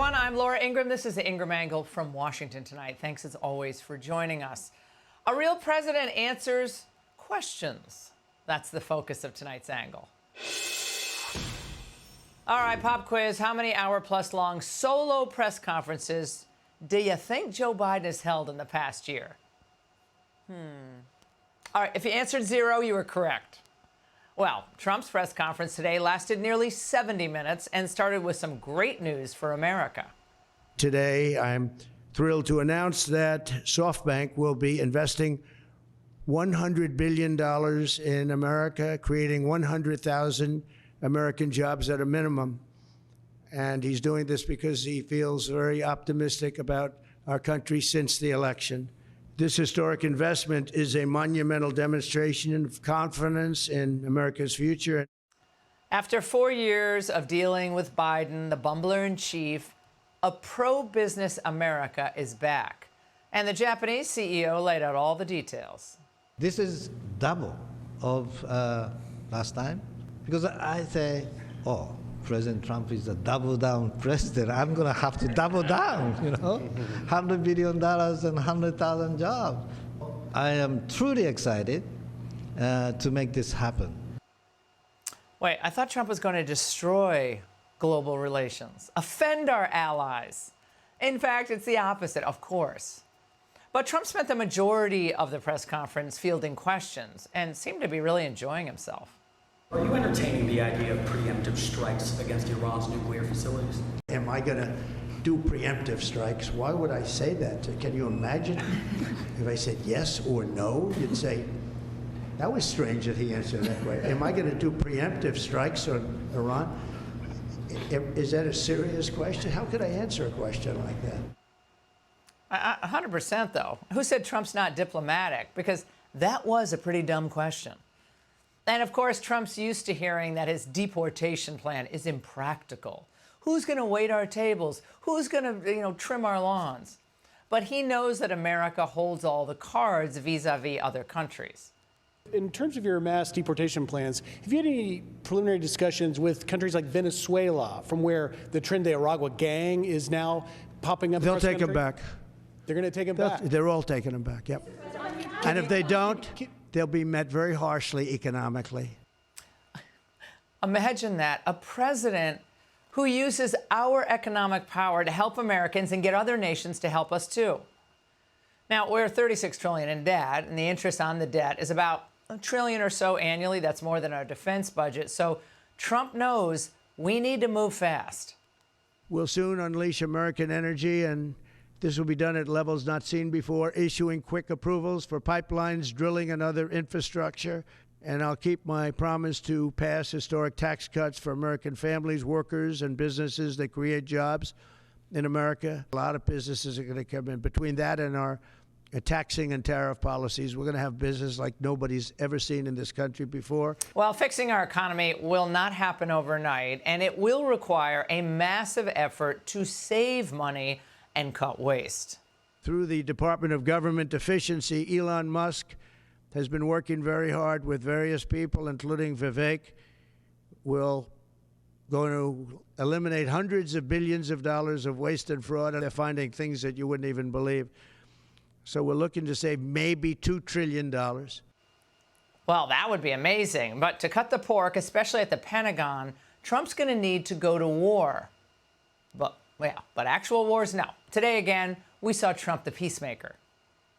everyone. I'm Laura Ingraham. This is the Ingraham Angle from Washington tonight. Thanks, as always, for joining us. A real president answers questions. That's the focus of tonight's angle. All right, pop quiz. How many hour-plus long solo press conferences do you think Joe Biden has held in the past year? All right, if you answered 0, you were correct. Well, Trump's press conference today lasted nearly 70 minutes and started with some great news for America. Today, I'm thrilled to announce that SoftBank will be investing $100 billion in America, creating 100,000 American jobs at a minimum. And he's doing this because he feels very optimistic about our country since the election. This historic investment is a monumental demonstration of confidence in America's future. After 4 years of dealing with Biden, the bumbler-in-chief, a pro-business America is back. And the Japanese CEO laid out all the details. This is double of last time, because I say, oh, President Trump is a double-down president. I'm going to have to double down, you know, $100 billion and 100,000 jobs. I am truly excited to make this happen. Wait, I thought Trump was going to destroy global relations, offend our allies. In fact, it's the opposite, of course. But Trump spent the majority of the press conference fielding questions and seemed to be really enjoying himself. Are you entertaining the idea of preemptive strikes against Iran's nuclear facilities? Am I going to do preemptive strikes? Why would I say that? Can you imagine if I said yes or no? You'd say, that was strange that he answered that way. Am I going to do preemptive strikes on Iran? Is that a serious question? How could I answer a question like that? 100%, though. Who said Trump's not diplomatic? Because that was a pretty dumb question. And, of course, Trump's used to hearing that his deportation plan is impractical. Who's going to wait our tables? Who's going to, trim our lawns? But he knows that America holds all the cards vis-a-vis other countries. In terms of your mass deportation plans, have you had any preliminary discussions with countries like Venezuela, from where the Tren de Aragua gang is now popping up? They'll take them back. They're going to take them back? They're all taking them back, yep. And if they don't, they'll be met very harshly economically. Imagine that, a president who uses our economic power to help Americans and get other nations to help us too. Now, we're $36 trillion in debt, and the interest on the debt is about $1 trillion or so annually. That's more than our defense budget. So Trump knows we need to move fast. We'll soon unleash American energy, and this will be done at levels not seen before, issuing quick approvals for pipelines, drilling, and other infrastructure. And I'll keep my promise to pass historic tax cuts for American families, workers, and businesses that create jobs in America. A lot of businesses are going to come in. Between that and our taxing and tariff policies, we're going to have business like nobody's ever seen in this country before. Well, fixing our economy will not happen overnight, and it will require a massive effort to save money and cut waste. Through the Department of Government Efficiency, Elon Musk has been working very hard with various people, including Vivek. We're going to eliminate hundreds of billions of dollars of waste and fraud, and they're finding things that you wouldn't even believe. So we're looking to save maybe $2 trillion. Well, that would be amazing. But to cut the pork, especially at the Pentagon, Trump's going to need to go to war. But actual wars, no. Today, again, we saw Trump the peacemaker.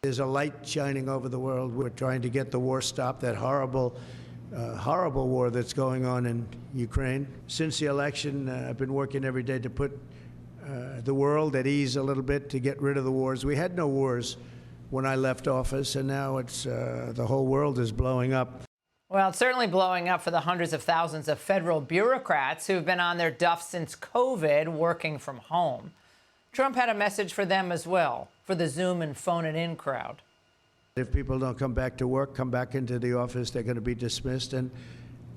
There's a light shining over the world. We're trying to get the war stopped, that horrible war that's going on in Ukraine. Since the election, I've been working every day to put the world at ease a little bit, to get rid of the wars. We had no wars when I left office, and now it's the whole world is blowing up. Well, it's certainly blowing up for the hundreds of thousands of federal bureaucrats who've been on their duff since COVID, working from home. Trump had a message for them as well, for the Zoom and phone-it-in crowd. If people don't come back to work, come back into the office, they're going to be dismissed. And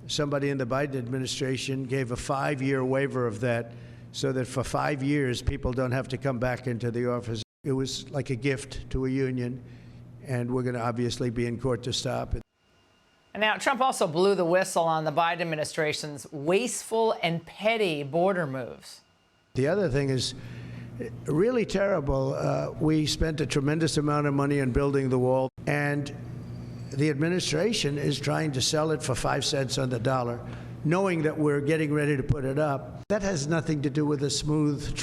somebody in the Biden administration gave a 5-year waiver of that, so that for 5 years, people don't have to come back into the office. It was like a gift to a union, and we're going to obviously be in court to stop it. And now, Trump also blew the whistle on the Biden administration's wasteful and petty border moves. The other thing is, really terrible. We spent a tremendous amount of money on building the wall, and the administration is trying to sell it for 5 cents on the dollar, knowing that we're getting ready to put it up. That has nothing to do with a smooth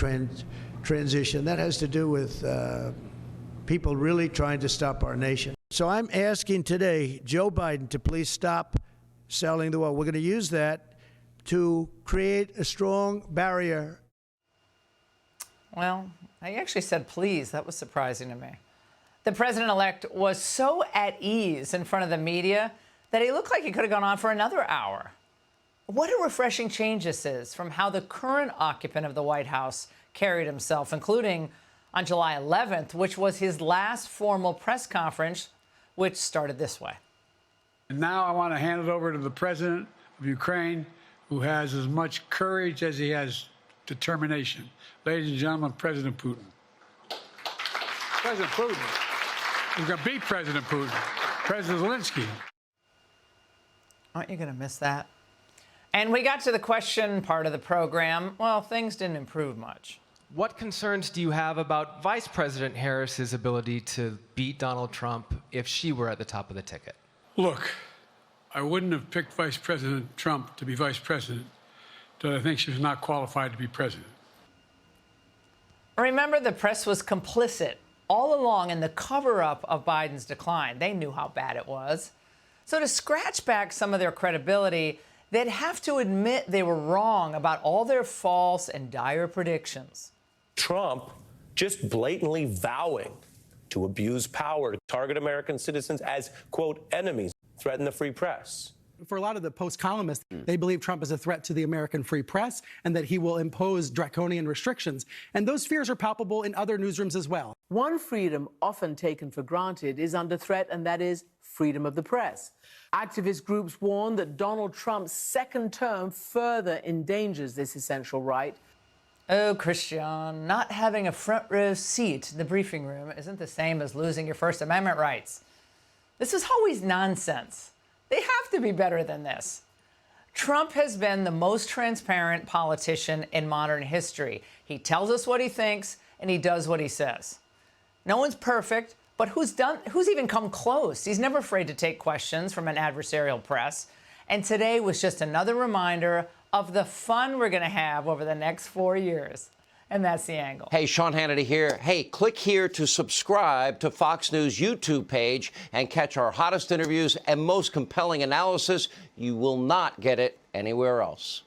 transition. That has to do with people really trying to stop our nation. So I'm asking today Joe Biden to please stop selling the wall. We're going to use that to create a strong barrier. Well, I actually said please. That was surprising to me. The president-elect was so at ease in front of the media that he looked like he could have gone on for another hour. What a refreshing change this is from how the current occupant of the White House carried himself, including on July 11th, which was his last formal press conference, which started this way. And now I want to hand it over to the president of Ukraine, who has as much courage as he has determination. Ladies and gentlemen, President Putin. President Putin. He's going to beat President Putin. President Zelensky. Aren't you going to miss that? And we got to the question part of the program. Well, things didn't improve much. What concerns do you have about Vice President Harris's ability to beat Donald Trump if she were at the top of the ticket? Look, I wouldn't have picked Vice President Trump to be vice president, but I think she was not qualified to be president. Remember, the press was complicit all along in the cover-up of Biden's decline. They knew how bad it was. So to scratch back some of their credibility, they'd have to admit they were wrong about all their false and dire predictions. Trump just blatantly vowing to abuse power, to target American citizens as, quote, enemies, threaten the free press. For a lot of the Post columnists, they believe Trump is a threat to the American free press and that he will impose draconian restrictions. And those fears are palpable in other newsrooms as well. One freedom often taken for granted is under threat, and that is freedom of the press. Activist groups warn that Donald Trump's second term further endangers this essential right. Oh, Christian, not having a front row seat in the briefing room isn't the same as losing your First Amendment rights. This is always nonsense. They have to be better than this. Trump has been the most transparent politician in modern history. He tells us what he thinks, and he does what he says. No one's perfect, but who's even come close? He's never afraid to take questions from an adversarial press. And today was just another reminder of the fun we're going to have over the next 4 years. And that's The Angle. Hey, Sean Hannity here. Hey, click here to subscribe to Fox News YouTube page and catch our hottest interviews and most compelling analysis. You will not get it anywhere else.